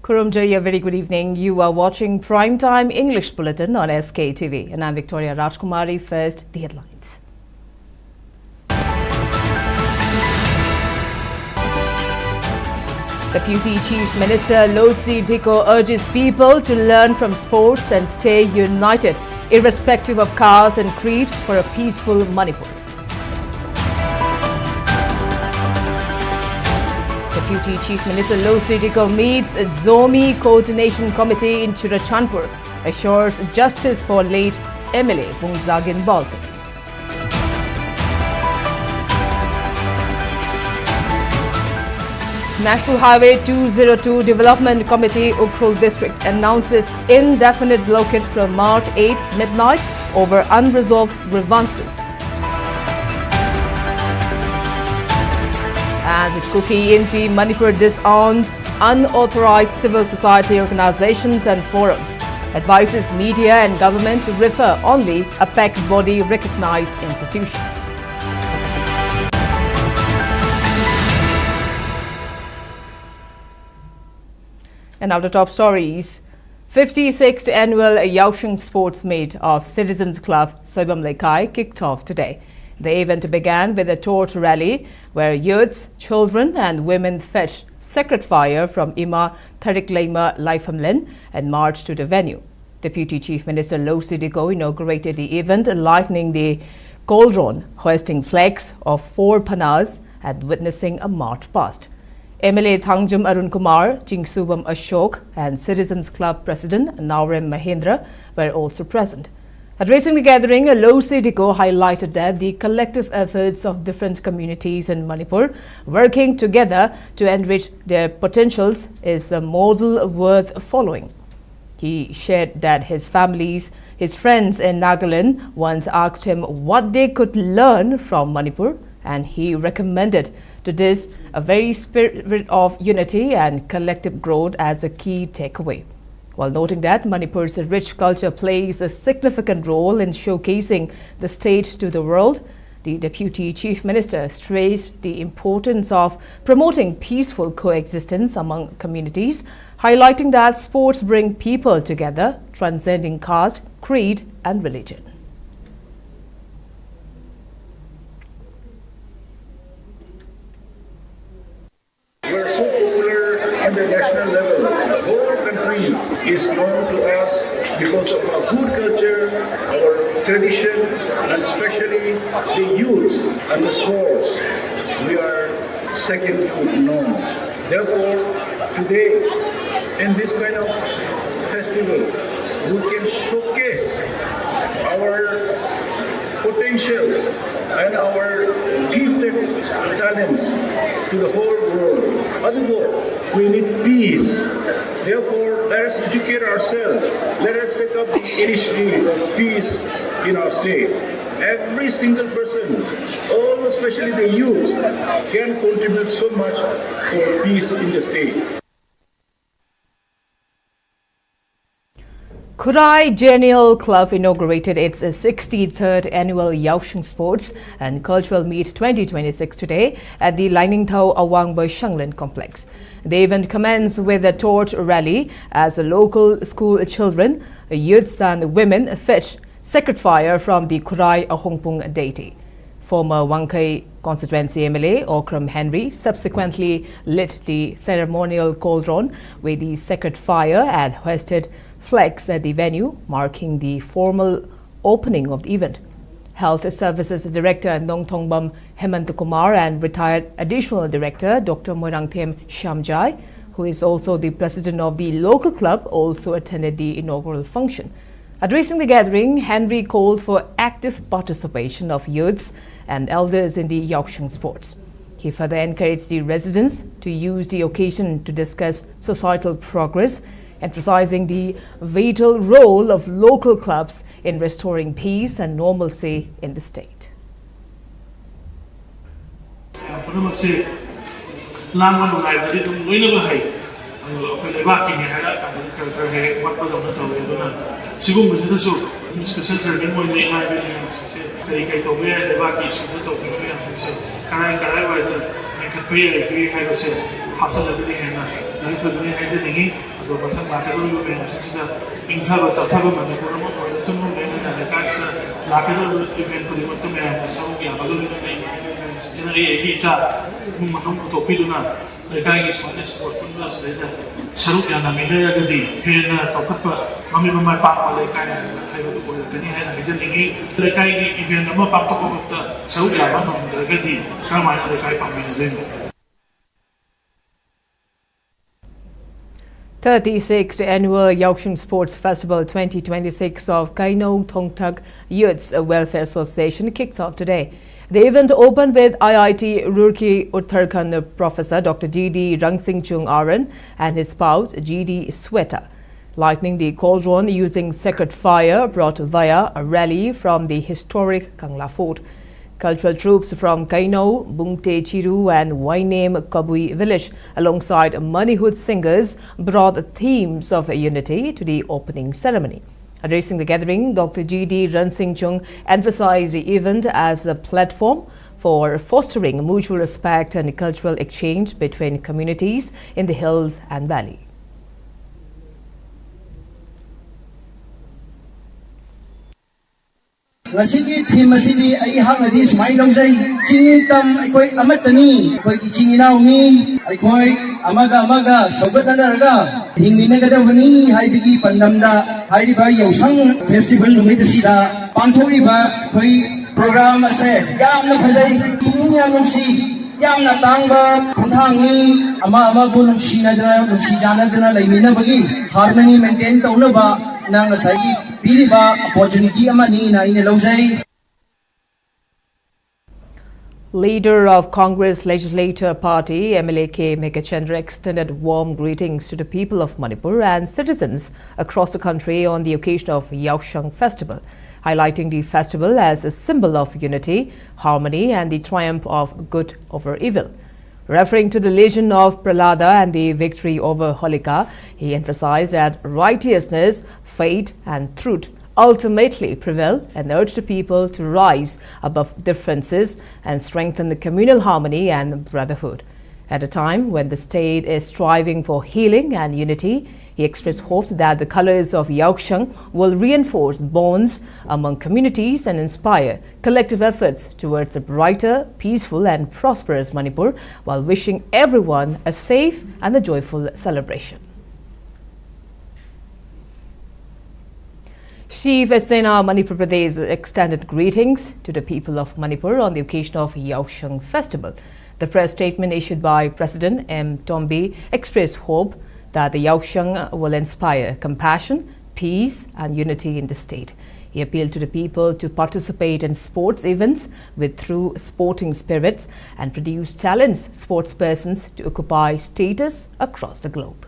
Kurumjari, a very good evening. You are watching Primetime English Bulletin on SKTV. And I'm Victoria Rajkumari. First, the headlines. Deputy Chief Minister Losi Diko urges people to learn from sports and stay united, irrespective of caste and creed, for a peaceful Manipur. Deputy Chief Minister Losi Diko meets a Zomi Coordination Committee in Churachandpur, assures justice for late MLA Bungzagin Baltan. National Highway 202 Development Committee, Ukhrul District, announces indefinite blockade from March 8 midnight over unresolved grievances. And Kuki NP Manipur disowns unauthorized civil society organizations and forums, advises media and government to refer only apex body recognized institutions. And now the top stories. 56th annual Yaoang Sports Meet of Citizens Club Soibam Lekai kicked off today. The event began with a torch rally where youths, children and women fetched sacred fire from Ima Tariklaima Laifamlin and marched to the venue. Deputy Chief Minister Losi Diko inaugurated the event, lighting the cauldron, hoisting flags of 4 panas and witnessing a march past. MLA Thangjum Arun Kumar, Jingsubam Ashok and Citizens Club President Naurem Mahendra were also present. Addressing the gathering, Losi Diko highlighted that the collective efforts of different communities in Manipur working together to enrich their potentials is a model worth following. He shared that his friends in Nagaland once asked him what they could learn from Manipur, and he recommended to this a very spirit of unity and collective growth as a key takeaway. While noting that Manipur's rich culture plays a significant role in showcasing the state to the world, the Deputy Chief Minister stressed the importance of promoting peaceful coexistence among communities, highlighting that sports bring people together, transcending caste, creed and religion. We're so popular on the national level. The whole country is known to us because of our good culture, our tradition, and especially the youth and the sports. We are second to none. Therefore, today, in this kind of festival, we can showcase our potentials and our gifted talents to the whole world. Otherwise, we need peace. Therefore, let us educate ourselves. Let us take up the initiative of peace in our state. Every single person, all especially the youth, can contribute so much for peace in the state. Kurai Genial Club inaugurated its 63rd annual Yaoang Sports and Cultural Meet 2026 today at the Liningthau Yaoang Shanglan complex. The event commenced with a torch rally as local school children, youths and women fetched sacred fire from the Kurai Ahongpung deity. Former Wangkai constituency MLA Okram Henry subsequently lit the ceremonial cauldron with the sacred fire and hoisted flags at the venue, marking the formal opening of the event. Health Services Director Nongthongbam Hemant Kumar and retired Additional Director Dr. Moirangthem Shamjai, who is also the president of the local club, also attended the inaugural function. Addressing the gathering, Henry called for active participation of youths and elders in the Yaoang sports. He further encouraged the residents to use the occasion to discuss societal progress, emphasizing the vital role of local clubs in restoring peace and normalcy in the state. special training mo ni hai be kai to be le ba ki su to ki me se karai karai wa de ne ka pe ki hai se hapsa le ni hai na ꯑꯩꯈꯣꯏꯗꯨꯅꯤ ꯍꯥꯏꯖꯅꯤꯡꯉꯤ ꯑꯗꯣ ꯃꯊꯪ ꯂꯥꯛꯀꯗꯧꯔꯤꯕ ꯃꯌꯥꯝꯁꯤꯡꯁꯤꯗ ꯏꯪꯊꯕ ꯇꯞꯊꯕ ꯃꯅꯤꯄꯨꯔ ꯑꯃ ꯑꯣꯏꯔꯁꯨ ꯂꯣꯏꯅꯅ ꯂꯩꯀꯥꯏꯁꯤꯗ ꯂꯥꯛꯀꯗꯧꯔꯤꯕ ꯏꯚꯦꯟ ꯈꯨꯗꯤꯡꯃꯛꯇ ꯃꯌꯥꯝꯅ ꯁꯔꯨꯛ ꯌꯥꯕꯒ ꯂꯣꯏꯅꯅ ꯏꯚꯦꯟꯁꯤꯡꯁꯤꯅ ꯑꯩꯒꯤ ꯏꯆꯥ ꯏꯃꯨꯡ ꯃꯅꯨꯡ ꯄꯨꯊꯣꯛꯄꯤꯗꯨꯅ ꯂꯩꯀꯥꯏꯒꯤ ꯁꯨꯃꯥꯏꯅ ꯁ꯭ꯄꯣꯔꯠꯁ ꯄꯨꯟꯕ ꯑꯁꯤꯗꯩꯗ ꯁꯔꯨꯛ ꯌꯥꯅꯃꯤꯟꯅꯔꯒꯗꯤ ꯍꯦꯟꯅ ꯆꯥꯎꯈꯠꯄ ꯃꯃꯤꯠ ꯃꯃꯥꯏ ꯄꯥꯛꯄ ꯂꯩꯀꯥꯏ ꯍꯥꯏꯕꯗꯨ ꯑꯣꯏꯔꯛꯀꯅꯤ ꯍꯥꯏꯅ ꯍꯥꯏꯖꯅꯤꯡꯉꯤ ꯂꯩꯀꯥꯏꯒꯤ ꯏꯚꯦꯟ ꯑꯃ ꯄꯥꯡꯊꯣꯛꯄꯃꯛꯇ ꯁꯔꯨꯛ ꯌꯥꯕ ꯉꯝꯗ꯭ꯔꯒꯗꯤ ꯀꯔꯝꯍꯥꯏꯅ ꯂꯩꯀꯥꯏ ꯄꯥꯡꯃꯤꯟꯅꯗꯣꯏꯅꯣ? 36th Annual Yaoang Sports Festival 2026 of Kainong Thongthak Youths Welfare Association kicked off today. The event opened with IIT Roorkee Uttarakhand Professor Dr. G.D. Rangsingchung Aran and his spouse G.D. Sweta, lighting the cauldron using sacred fire brought via a rally from the historic Kangla Fort. Cultural troops from Kainau, Bungte Chiru and Wainem Kabui village alongside Manihut singers brought themes of unity to the opening ceremony. Addressing the gathering, Dr. G.D. Rangsingchung emphasized the event as a platform for fostering mutual respect and cultural exchange between communities in the hills and valley. Masigi theme masigi ai hangadi smai longjai ching tam aikoi amatani koi ki chinginau mi aikoi amaga sogatanaga hingminaga wani haibigi pandamda hairiba yausang festival numit sida pangthoriba koi program ase yamna phajai tumya nungsi yamna tangba khonthangni ama bu nungsi janadana laiminabagi harmony maintain taunaba nang asai Leader of Congress Legislature Party, MLA K. Megachandra, extended warm greetings to the people of Manipur and citizens across the country on the occasion of Yaoang Festival, highlighting the festival as a symbol of unity, harmony and the triumph of good over evil. Referring to the legend of Prahlada and the victory over Holika, he emphasized that righteousness, faith and truth ultimately prevail and urged the people to rise above differences and strengthen the communal harmony and brotherhood. At a time when the state is striving for healing and unity, he expressed hope that the colors of Yaoang will reinforce bonds among communities and inspire collective efforts towards a brighter, peaceful and prosperous Manipur, while wishing everyone a safe and a joyful celebration. Chief Sena Manipur Pradesh extended greetings to the people of Manipur on the occasion of Yaoang Festival. The press statement issued by President M. Tombi expressed hope that the Yaoang will inspire compassion, peace and unity in the state. He appealed to the people to participate in sports events with true sporting spirits and produce talented sportspersons to occupy status across the globe.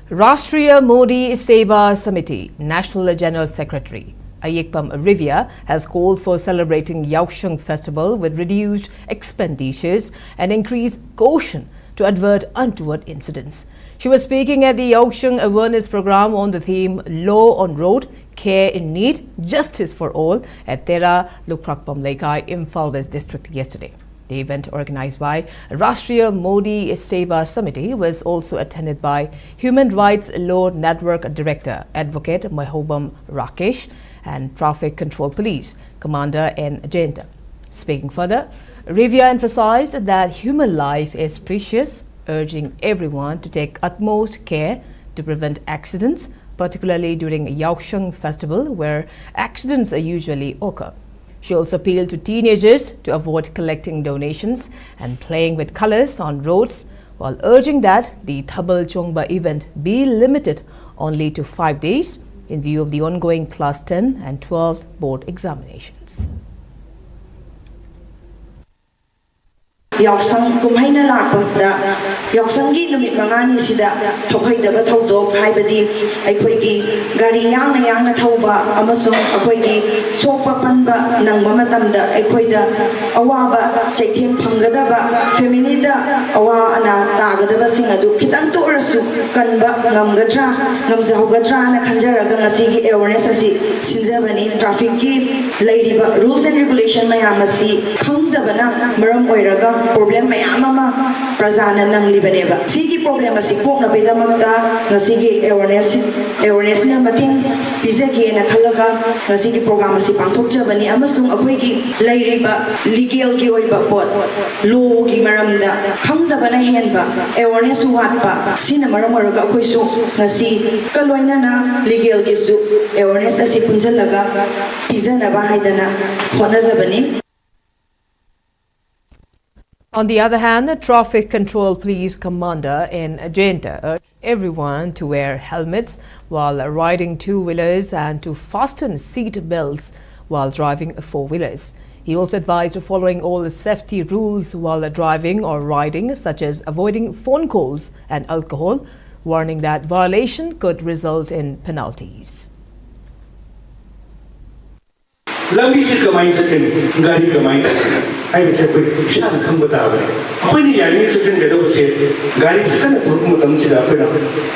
Rashtriya Modi Seva Samiti National General Secretary Ayekpam Rivia has called for celebrating Yaoang Festival with reduced expenditures and increased caution to avert untoward incidents. She was speaking at the Yaoang Awareness Program on the theme Law on Road, Care in Need, Justice for All at Tera Lukrakpam Lekai, Imphal West District yesterday. The event, organized by Rashtriya Modi Seva Samiti, was also attended by Human Rights Law Network Director Advocate Mahobam Rakesh and Traffic Control Police Commander N. Jayanta. Speaking further, Rivia emphasized that human life is precious, urging everyone to take utmost care to prevent accidents, particularly during Yaoang Festival, where accidents usually occur. She also appealed to teenagers to avoid collecting donations and playing with colors on roads, while urging that the Thabal Chongba event be limited only to 5 days in view of the ongoing Class 10 and 12 board examinations. Yaoang kumhaina lakpamda Yaoanggi numit mangani sida thokhaidaba thodok haibadi aikhoigi gari yangna thauba amasung akhoigi sokpa panba nangba matamda aikhoida awaba chaitheng phanggadaba family da awa ana tagadaba sing adu khitang to rasu kanba ngamgadra ngamjahugatra na khanjaraga ngasigi awareness asi sinjabani traffic ki lairiba rules and regulation mayam asi khangdabana maram oiraga problem mayam ama prajana nanglibaneba sigi problem asi kokna bedamakta ngasigi awareness na mating pizage na khalaga ngasigi program asi pangthokjabani amasung akhoi lairiba legal gi oiba pot law gi maramda khangdabana henba awareness watpa sina maram oraga akhoi su ngasi kaloina na legal gi su awareness asi punjalaga pizana ba haidana honajabani. On the other hand, the Traffic Control Police Commander in Ajanta urged everyone to wear helmets while riding two-wheelers and to fasten seat belts while driving four-wheelers. He also advised following all the safety rules while driving or riding, such as avoiding phone calls and alcohol, warning that violation could result in penalties. Lambi se kamain sakin, gari kamain. I was a quick shot come with our way. When the young sitting the door said, Gary is kind of Mutamsida.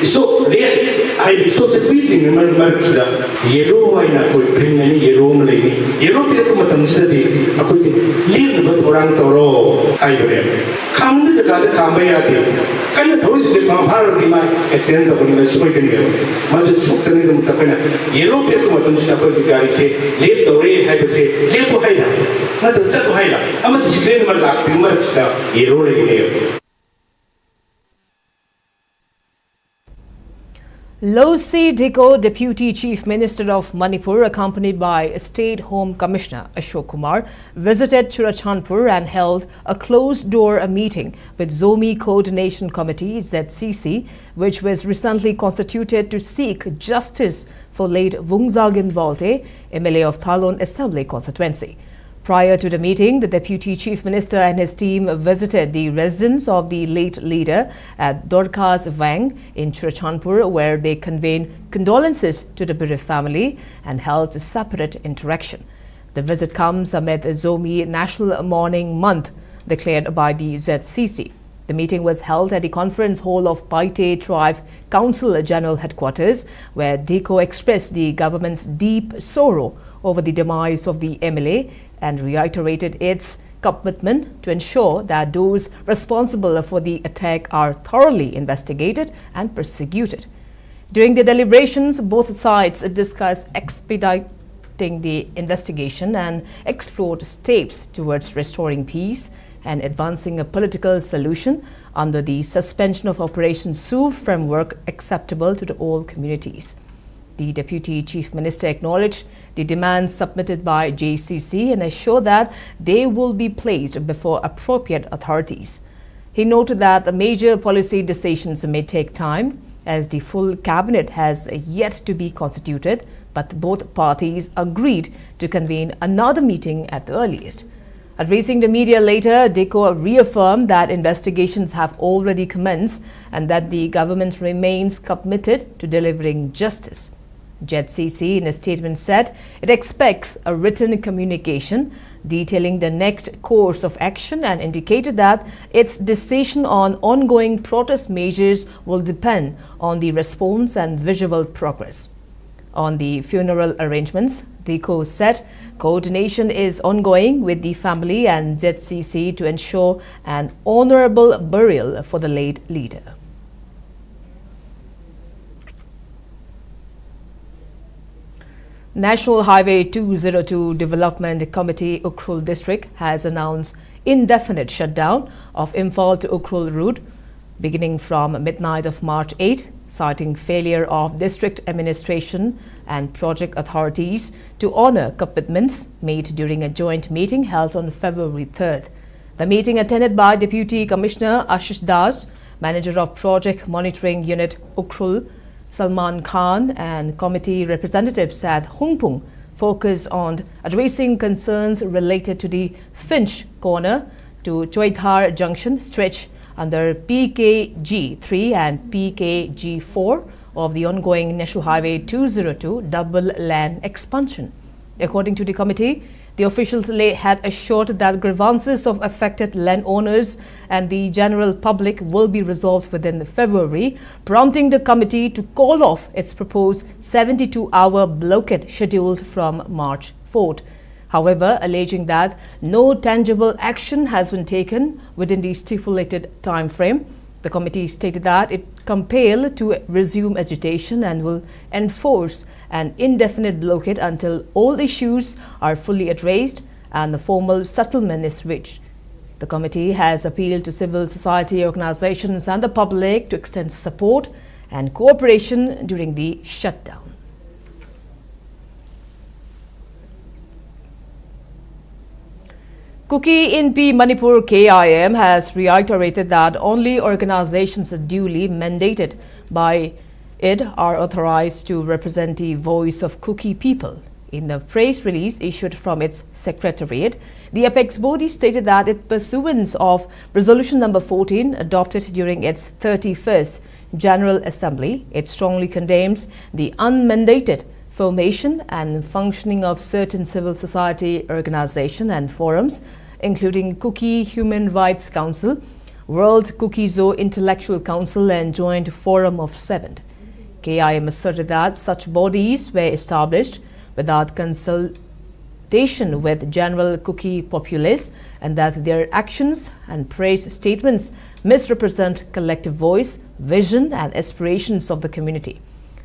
So, I be so the beating in Marksida, yellow wine I could bring any yellow lady. Yellow Mutamsida, I could leave the Orang Toro, I will. Come with the Gada Kamayati. Kind of told you from Hardy, my accent of the spoken girl. Mother Sultan Mutapana, yellow Mutamsida, Gary said, leave the way, I would say, leave to Haida. Mother Haida. I'm a disciplined Malak, Marksida, Losi Diko, Deputy Chief Minister of Manipur, accompanied by State Home Commissioner Ashok Kumar, visited Churachandpur and held a closed-door meeting with Zomi Coordination Committee (ZCC), which was recently constituted to seek justice for late Vungzagin Volte, MLA of Thalon Assembly constituency. Prior to the meeting, the Deputy Chief Minister and his team visited the residence of the late leader at Dorkas Wang in Churachandpur, where they conveyed condolences to the bereaved family and held a separate interaction. The visit comes amid Zomi National Mourning Month declared by the ZCC. The meeting was held at the conference hall of Paite Tribe Council General Headquarters, where DICO expressed the government's deep sorrow over the demise of the MLA and reiterated its commitment to ensure that those responsible for the attack are thoroughly investigated and prosecuted. During the deliberations, both sides discussed expediting the investigation and explored steps towards restoring peace and advancing a political solution under the suspension of Operation Sue framework acceptable to all communities. The Deputy Chief Minister acknowledged the demands submitted by JCC and assured that they will be placed before appropriate authorities. He noted that the major policy decisions may take time, as the full cabinet has yet to be constituted, but both parties agreed to convene another meeting at the earliest. Addressing the media later, DICO reaffirmed that investigations have already commenced and that the government remains committed to delivering justice. ZCC in a statement said it expects a written communication detailing the next course of action and indicated that its decision on ongoing protest measures will depend on the response and visual progress. On the funeral arrangements, DICO said coordination is ongoing with the family and ZCC to ensure an honorable burial for the late leader. National Highway 202 Development Committee Ukhrul District has announced indefinite shutdown of Imphal to Ukhrul route beginning from midnight of March 8, citing failure of district administration and project authorities to honor commitments made during a joint meeting held on February 3rd. The meeting attended by Deputy Commissioner Ashish Das, Manager of Project Monitoring Unit Ukhrul, Salman Khan and committee representatives at Hungpung focused on addressing concerns related to the Finch Corner to Choithar Junction stretch under PKG3 and PKG4 of the ongoing National Highway 202 double lane expansion. According to the committee, the officials had assured that grievances of affected landowners and the general public will be resolved within February, prompting the committee to call off its proposed 72-hour blockade scheduled from March 4th. However, alleging that no tangible action has been taken within the stipulated time frame, the committee stated that it compelled to resume agitation and will enforce an indefinite blockade until all issues are fully addressed and the formal settlement is reached. The committee has appealed to civil society organizations and the public to extend support and cooperation during the shutdown. Kuki Inpi Manipur KIM has reiterated that only organizations duly mandated by it are authorized to represent the voice of Kuki people. In the press release issued from its secretariat, the apex body stated that in pursuance of Resolution Number 14 adopted during its 31st General Assembly, it strongly condemns the unmandated formation and functioning of certain civil society organizations and forums, including Kuki Human Rights Council, World Kuki Zoo Intellectual Council and Joint Forum of Seven. KIM asserted that such bodies were established without consultation with general Kuki populace and that their actions and press statements misrepresent collective voice, vision and aspirations of the community.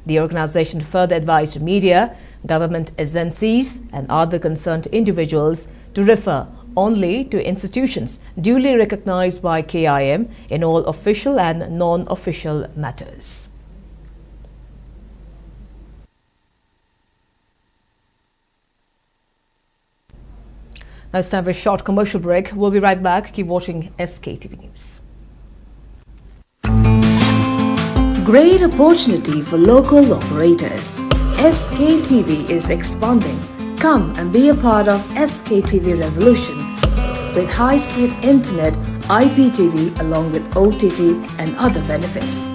The organization further advised media, government agencies and other concerned individuals to refer only to institutions duly recognized by KIM in all official and non-official matters. Now it's time for a short commercial break. We'll be right back. Keep watching SKTV News. Great opportunity for local operators. SKTV is expanding. Come and be a part of SKTV revolution with high-speed internet, IPTV along with OTT and other benefits.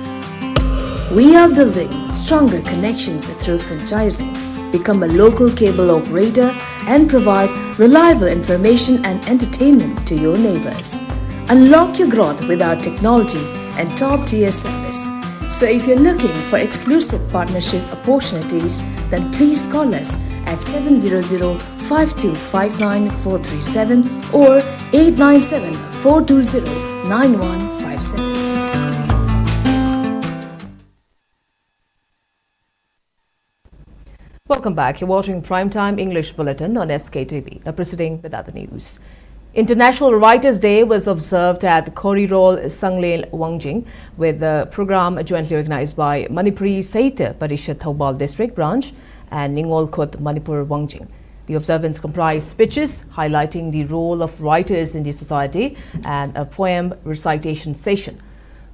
We are building stronger connections through franchising. Become a local cable operator and provide reliable information and entertainment to your neighbors. Unlock your growth with our technology and top-tier service. So if you're looking for exclusive partnership opportunities, then please call us at 700-5259-437 or 897-420-9157. Welcome back. You're watching Primetime English Bulletin on SKTV. Now proceeding with other news. International Writers' Day was observed at Korirol Sanglel Wangjing with the program jointly organized by Manipuri Sahitya Parishad Thoubal District Branch and Ningol Khut Manipur Wangjing. The observance comprised speeches highlighting the role of writers in the society and a poem recitation session.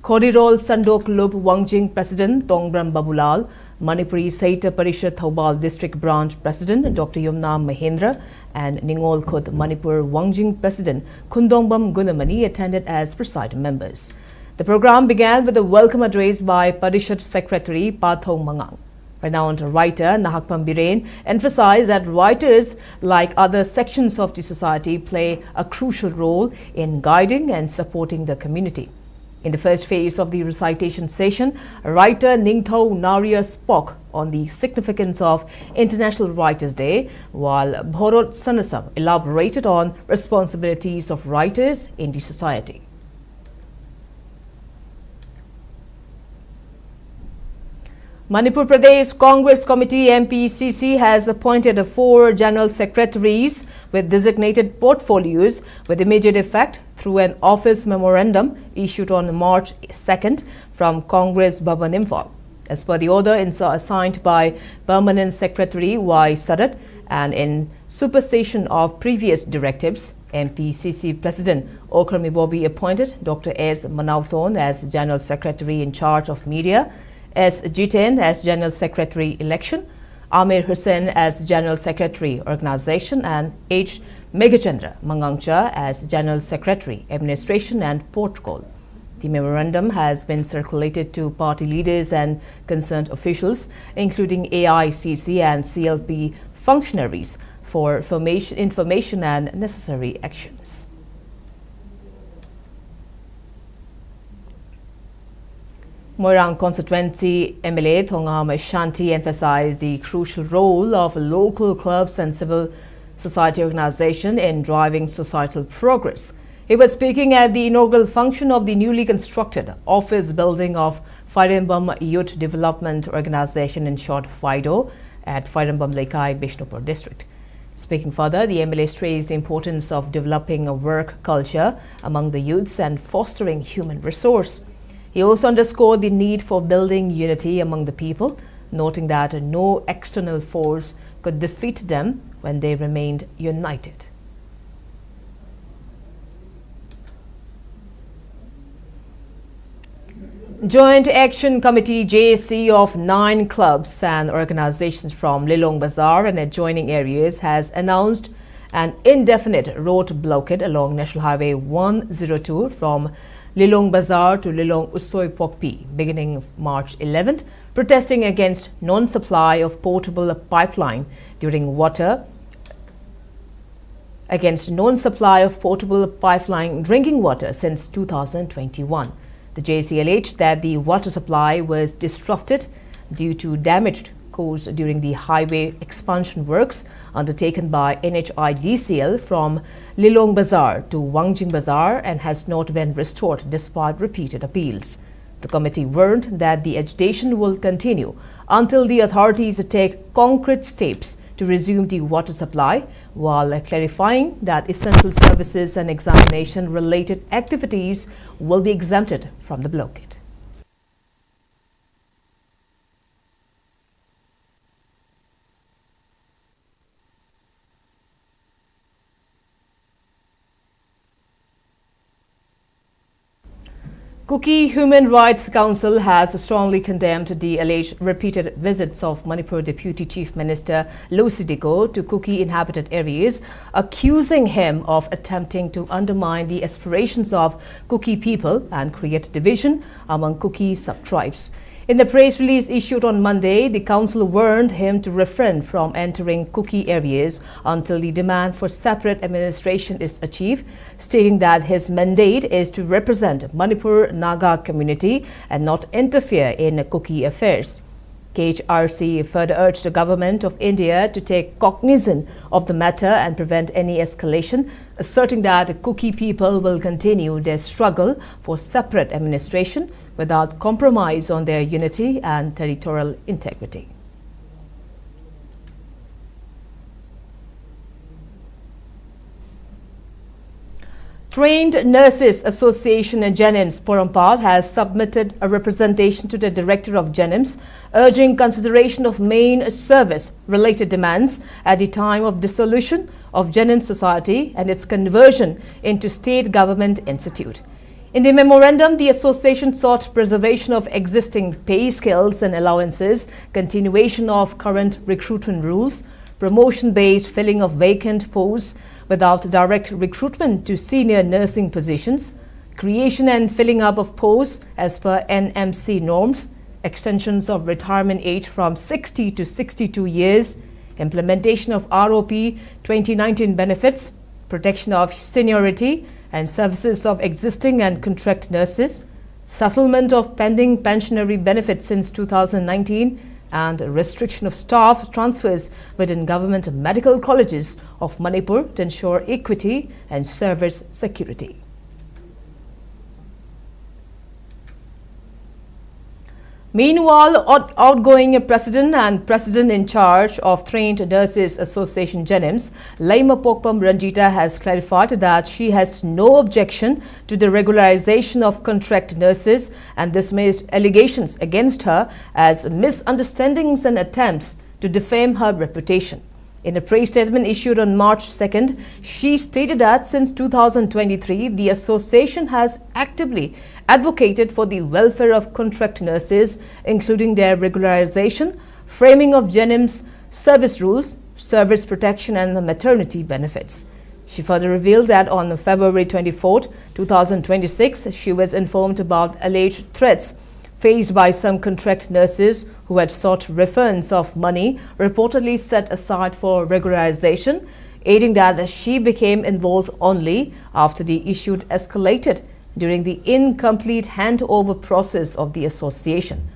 Korirol Sandok Lub Wangjing President Tongbram Babulal, Manipuri Sahitya Parishad Thoubal District Branch President Dr. Yumnam Mahendra and Ningol Khut Manipur Wangjing President Khundongbam Gunamani attended as presiding members. The program began with a welcome address by Parishad Secretary Pathong Mangang. Renowned writer Nahakpam Biren emphasized that writers, like other sections of the society, play a crucial role in guiding and supporting the community. In the first phase of the recitation session, writer Ningthau Naria spoke on the significance of International Writers' Day, while Bhorot Sanasam elaborated on responsibilities of writers in the society. Manipur Pradesh Congress Committee MPCC has appointed 4 general secretaries with designated portfolios with immediate effect through an office memorandum issued on March 2nd from Congress Bhavan Imphal. As per the order assigned by Permanent Secretary Y. Sarat and in supersession of previous directives, MPCC President Okrami Bobby appointed Dr. S. Manauthon as General Secretary in charge of media, S. Jiten as General Secretary Election, Amir Hussain as General Secretary Organization and H. Megachandra Mangangcha as General Secretary Administration and Protocol. The memorandum has been circulated to party leaders and concerned officials, including AICC and CLP functionaries, for information and necessary actions. Moirang constituency MLA Thongam Shanti emphasized the crucial role of local clubs and civil society organization in driving societal progress. He was speaking at the inaugural function of the newly constructed office building of Phirembam Youth Development Organization, in short FIDO, at Phirembam Lekai, Bishnupur district. Speaking further, the MLA stressed the importance of developing a work culture among the youths and fostering human resource. He also underscored the need for building unity among the people, noting that no external force could defeat them when they remained united. Joint Action Committee JAC of 9 clubs and organizations from Lilong Bazaar and adjoining areas has announced an indefinite road blockade along National Highway 102 from Lilong Bazaar to Lilong Usoy Pokpi beginning March 11th, protesting against non-supply of potable pipeline drinking water since 2021. The JAC alleged that the water supply was disrupted due to damage caused during the highway expansion works undertaken by NHIDCL from Lilong Bazaar to Wangjing Bazaar and has not been restored despite repeated appeals. The committee warned that the agitation will continue until the authorities take concrete steps to resume the water supply, while clarifying that essential services and examination-related activities will be exempted from the blockade. Kuki Human Rights Council has strongly condemned the alleged repeated visits of Manipur Deputy Chief Minister Lusidiko to Kuki inhabited areas, accusing him of attempting to undermine the aspirations of Kuki people and create division among Kuki sub-tribes. In the press release issued on Monday, the council warned him to refrain from entering Kuki areas until the demand for separate administration is achieved, stating that his mandate is to represent Manipur Naga community and not interfere in Kuki affairs. KHRC further urged the government of India to take cognizance of the matter and prevent any escalation, asserting that the Kuki people will continue their struggle for separate administration without compromise on their unity and territorial integrity. Trained Nurses Association Jenims Porampal has submitted a representation to the Director of Jenims, urging consideration of main service-related demands at the time of dissolution of Jenims Society and its conversion into state government institute. In the memorandum, the association sought preservation of existing pay scales and allowances, continuation of current recruitment rules, promotion-based filling of vacant posts without direct recruitment to senior nursing positions, creation and filling up of posts as per NMC norms, extensions of retirement age from 60 to 62 years, implementation of ROP 2019 benefits, protection of seniority and services of existing and contract nurses, settlement of pending pensionary benefits since 2019, and restriction of staff transfers within government medical colleges of Manipur to ensure equity and service security. Meanwhile, outgoing President and President in charge of Trained Nurses Association Jenims, Laima Pokpam Ranjita, has clarified that she has no objection to the regularization of contract nurses and dismissed allegations against her as misunderstandings and attempts to defame her reputation. In a press statement issued on March 2nd, she stated that since 2023, the association has actively advocated for the welfare of contract nurses, including their regularization, framing of Jenims service rules, service protection and maternity benefits. She further revealed that on February 24, 2026, she was informed about alleged threats faced by some contract nurses who had sought refunds of money reportedly set aside for regularization, aiding that she became involved only after the issue escalated during the incomplete handover process of the association.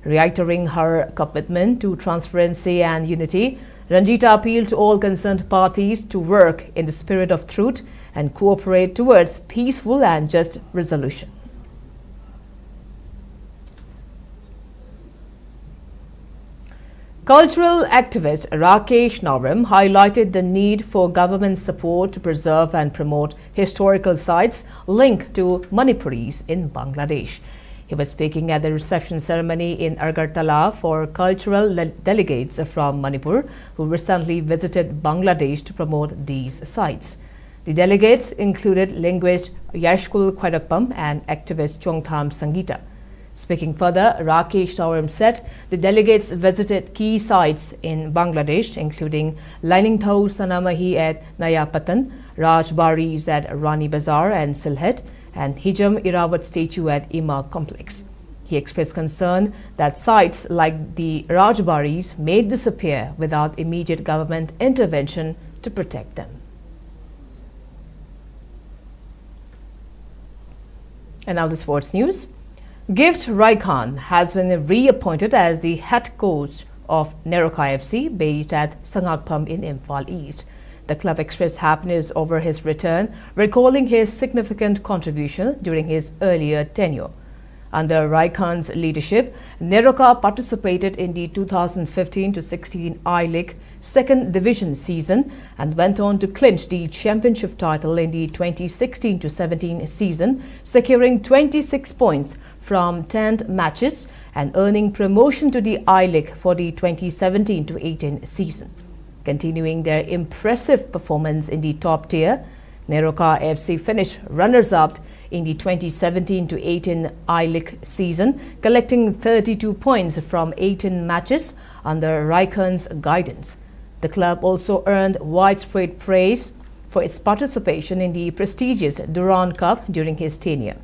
Reiterating her commitment to transparency and unity, Ranjita appealed to all concerned parties to work in the spirit of truth and cooperate towards peaceful and just resolution. Cultural activist Rakesh Nauram highlighted the need for government support to preserve and promote historical sites linked to Manipuris in Bangladesh. He was speaking at the reception ceremony in Agartala for cultural delegates from Manipur who recently visited Bangladesh to promote these sites. The delegates included linguist Yashkul Khairakpam and activist Chongtham Sangita. Speaking further, Rakesh Nauram said the delegates visited key sites in Bangladesh, including Lainingthau Sanamahi at Naya Patan, Rajbaris at Rani Bazar and Silhet, and Hijam Irawat statue at Ima complex. He expressed concern that sites like the Rajbaris may disappear without immediate government intervention to protect them. And now the sports news. Gift Raikhan has been reappointed as the head coach of Neroka FC based at Sangakpam in Imphal East. The club expressed happiness over his return, recalling his significant contribution during his earlier tenure. Under Raikhan's leadership, Neroka participated in the 2015-16 I-League second division season and went on to clinch the championship title in the 2016-17 season, securing 26 points from 10 matches and earning promotion to the I-League for the 2017-18 season. Continuing their impressive performance in the top tier, Neroka FC finished runners-up in the 2017-18 I-League season, collecting 32 points from 18 matches under Raikhan's guidance. The club also earned widespread praise for its participation in the prestigious Durand Cup during his tenure.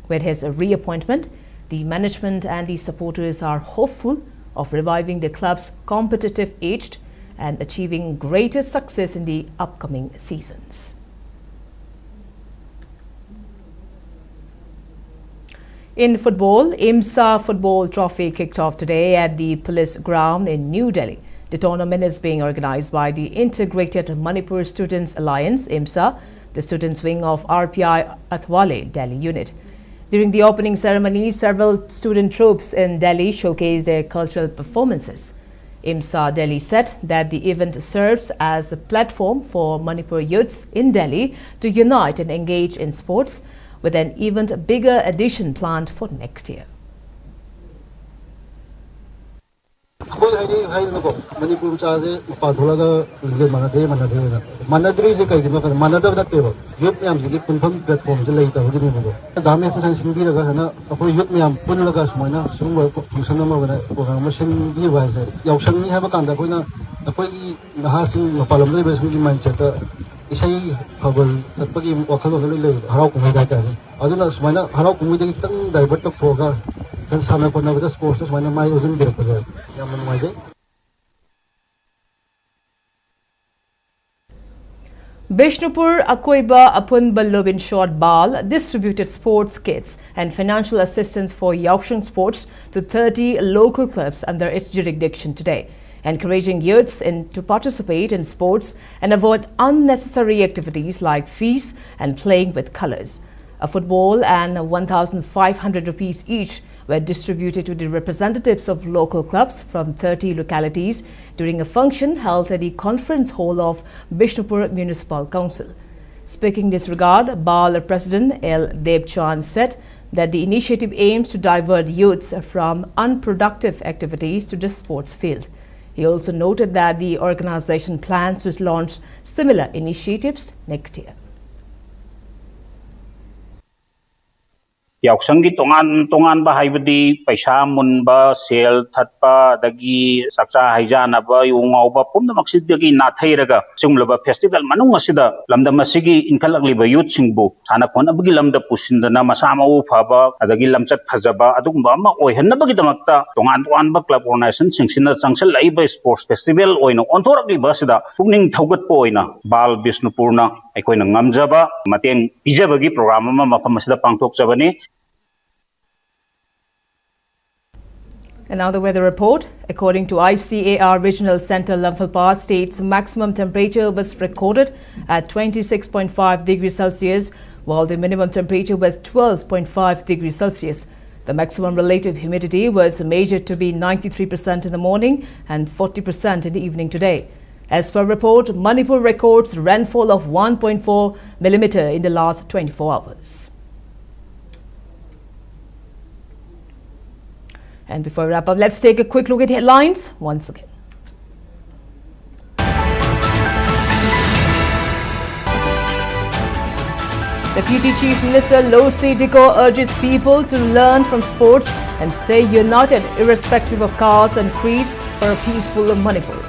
With his reappointment, the management and the supporters are hopeful of reviving the club's competitive edge and achieving greater success in the upcoming seasons. In football, IMSA Football Trophy kicked off today at the Police Ground in New Delhi. The tournament is being organized by the Integrated Manipur Students Alliance, IMSA, the students' wing of RPI Athwale Delhi unit. During the opening ceremony, several student troops in Delhi showcased their cultural performances. IMSA Delhi said that the event serves as a platform for Manipur youths in Delhi to unite and engage in sports, with an even bigger edition planned for next year. Manipur chase Padhulaga Manade Manadri is a kind of Manada that table. Yupyam Punpum platform, the later Damas and Singira, Yupyam Punalagas Mana, Summa Funsanama, machine device. Yaoang have a kind of a quay Nahasi, Palamari mindset. Isay Hubble, that Pagi Wakalo, how can I get that? I don't know, how can we get them divert of Foga and Sana Ponavas sports when my was in Birkaza. Bishnupur Akoiba Apun Ballobin Short Bal distributed sports kits and financial assistance for Yaoang sports to 30 local clubs under its jurisdiction today, encouraging youths to participate in sports and avoid unnecessary activities like fees and playing with colors. A football and 1,500 rupees each were distributed to the representatives of local clubs from 30 localities during a function held at the conference hall of Bishnupur Municipal Council. Speaking in this regard, BAL President L. Debchand said that the initiative aims to divert youths from unproductive activities to the sports field. He also noted that the organization plans to launch similar initiatives next year. yausanggi tongan ba haibadi paisa munba sel thatpa dagi sakcha haijana ba yungau ba pumna maksidagi na thairaga sumlaba festival manung asida lamda masigi inkalakli ba youth singbu sana phon abagi lamda pusindana masama u phaba adagi lamchat phajaba adugumba ama oihanna bagi damakta tongan ba club organization singsina changsal laiba sports festival oina onthoraki ba sida pungning thaugat po oina bal bisnupurna aikoina ngamjaba mateng pijabagi program ama mafam asida pangthok jabani. And now the weather report. According to ICAR Regional Center, Imphal state's maximum temperature was recorded at 26.5 degrees Celsius, while the minimum temperature was 12.5 degrees Celsius. The maximum relative humidity was measured to be 93% in the morning and 40% in the evening today. As per report, Manipur records rainfall of 1.4 millimeter in the last 24 hours. And before we wrap up, let's take a quick look at headlines once again. Deputy Chief Minister Losi Diko urges people to learn from sports and stay united irrespective of caste and creed for a peaceful Manipur.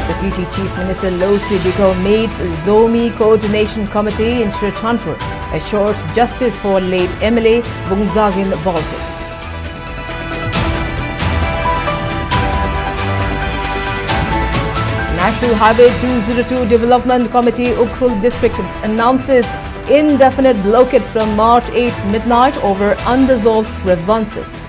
Deputy Chief Minister Losi Diko meets Zomi Coordination Committee in Shritanpur, assures justice for late MLA Bungzagin Volta. National Highway 202 Development Committee Ukhrul District announces indefinite blockade from March 8 midnight over unresolved grievances.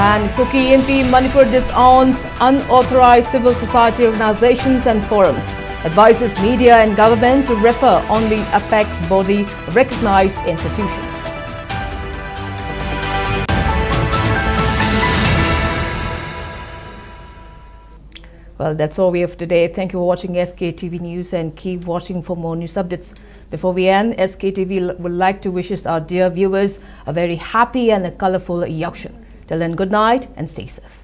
And Kuki NP Manipur disowns unauthorized civil society organizations and forums, advises media and government to refer only apex body recognized institutions. Well, that's all we have today. Thank you for watching SKTV News and keep watching for more news updates. Before we end, SKTV would like to wish our dear viewers a very happy and a colorful Yaoang. Till then, good night and stay safe.